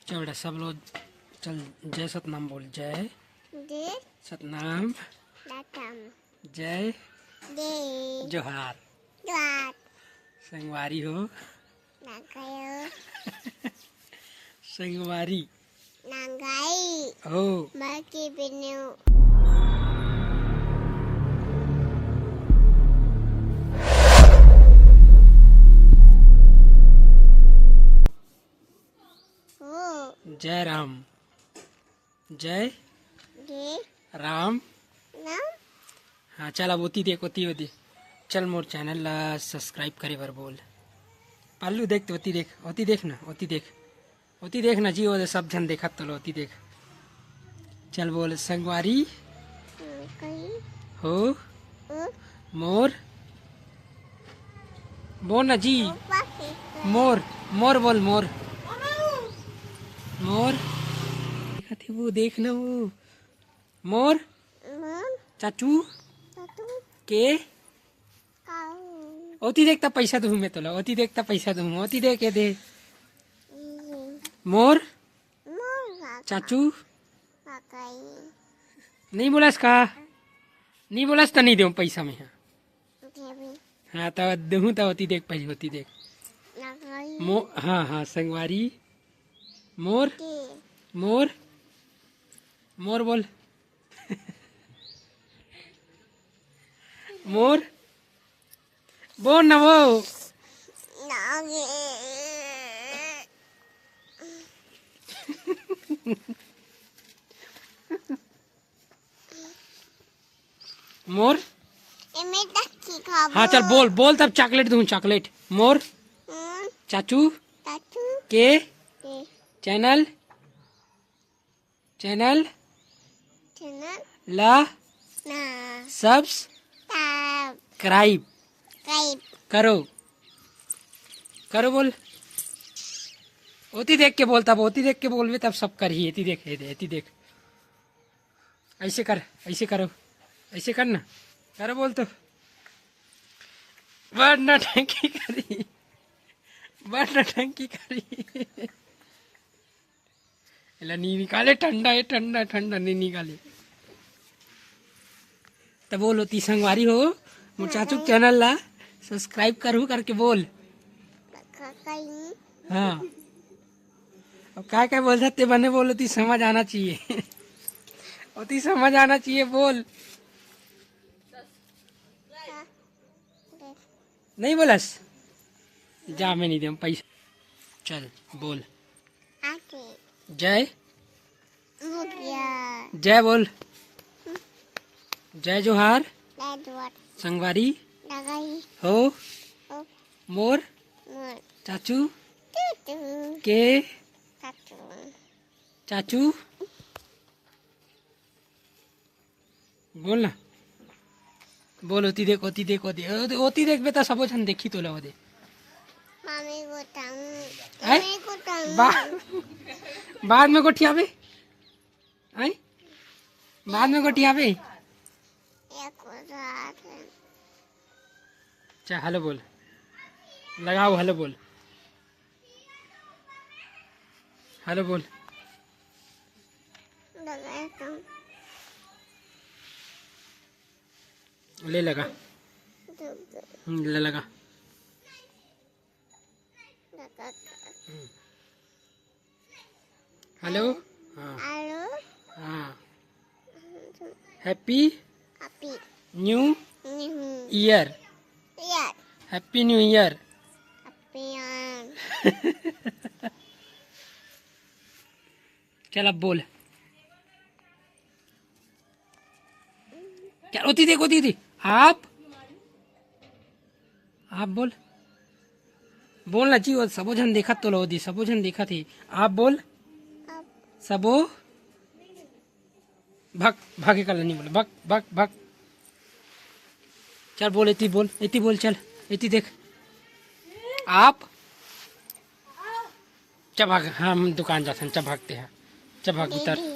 चल बेटा सब लोग चल जय सतनाम बोल। जय जय सतनाम, सतनाम, जय जय जोहार। जोहार। संगवारी हो, नांगायो संगवारी नांगाई हो। बाकी बिनु हो। जय राम, जय जय राम। नाम हाँ चल अब होती देख, होती चल मोर चैनल ला सब्सक्राइब करे बर बोल। पालू देख तो होती देख ना, होती देख ना जी। वो सब जन देखत तो होती देख। चल बोल संगवारी कहीं हो ओ मोर, बोल ना जी। पाके मोर मोर बोल, मोर मोर देखा थे वो, देख ना वो मोर। मन चाचू तू के काऊ होती देखता पैसा दूँ मैं तोला, होती देखता पैसा दूँ, होती दे के दे। मोर मोर चाचू काकाई नहीं बोलास का, नहीं बोलास तो नहीं दूँ पैसा में। देवी हाँ तो दूँ तो होती देख पैसा, होती देख नागाई मो। हाँ हाँ संगवारी मोर, के मोर मोर बोल मोर बोल ना वो। नागे मोर इमे टक्की खाबो। हाँ चल बोल बोल, तब चॉकलेट दूँ, चॉकलेट। मोर चाचू तातू के के चैनल चैनल चना ला ना सब्सक्राइब ताब काई करो, करो बोल। होती देख के बोल, तब होती देख के बोलवे तब सब करिए। होती देख, होती देख। ऐसे कर, ऐसे करो, ऐसे कर ना, करो बोल तो। बड़ नौटंकी करी, बड़ नौटंकी करी। एला नहीं निकाले, ठंडा है, ठंडा ठंडा नहीं निकाले। तब बोल होती संगवारी हो मोर चाचू के चैनल ला सब्सक्राइब करू करके बोल। काकाई हाँ अब क्या बोल सकते बने, बोल होती समझ आना चाहिए। होती समझ आना चाहिए बोल। नहीं बोलस जा, मैं नहीं दूँ पैसा। चल बोल आके जय, मुगिया जय बोल, जय जोहार। लाडवाट संगवारी नागाई हो ओ मोर मोर चाचू टूटू के तातू चाचू बोल ना, बोल। होती देख, होती देख, होती देख बेटा, सब छन देखी तो ला दे। मामी को टांग हैं? मम्मी को टांग बाद में गोठियाबे, हैं? बाद में गोठियाबे। एक को रात है अच्छा हेलो बोल, लगाओ हेलो बोल, हेलो बोल। लगाया तुम ले लगा, ले लगा। लगा हेलो हाँ आलो हाँ। हैप्पी अपी न्यू न्यू ईयर, यार हैप्पी न्यू ईयर। अपियान चल अब बोल। क्या होती देख, होती थी आप बोल, बोल ना जी। वो सबो जन देखा तो लो दी, सबो जन देखा थी। आप बोल अब सबो भग भागे कल नहीं बोले, भग भग भग। चल बोल, इतनी बोल, इतनी बोल, चल इतनी देख। आप चल भाग, हाँ हम दुकान जाते हैं, चल भागते हैं, चल भाग उतर।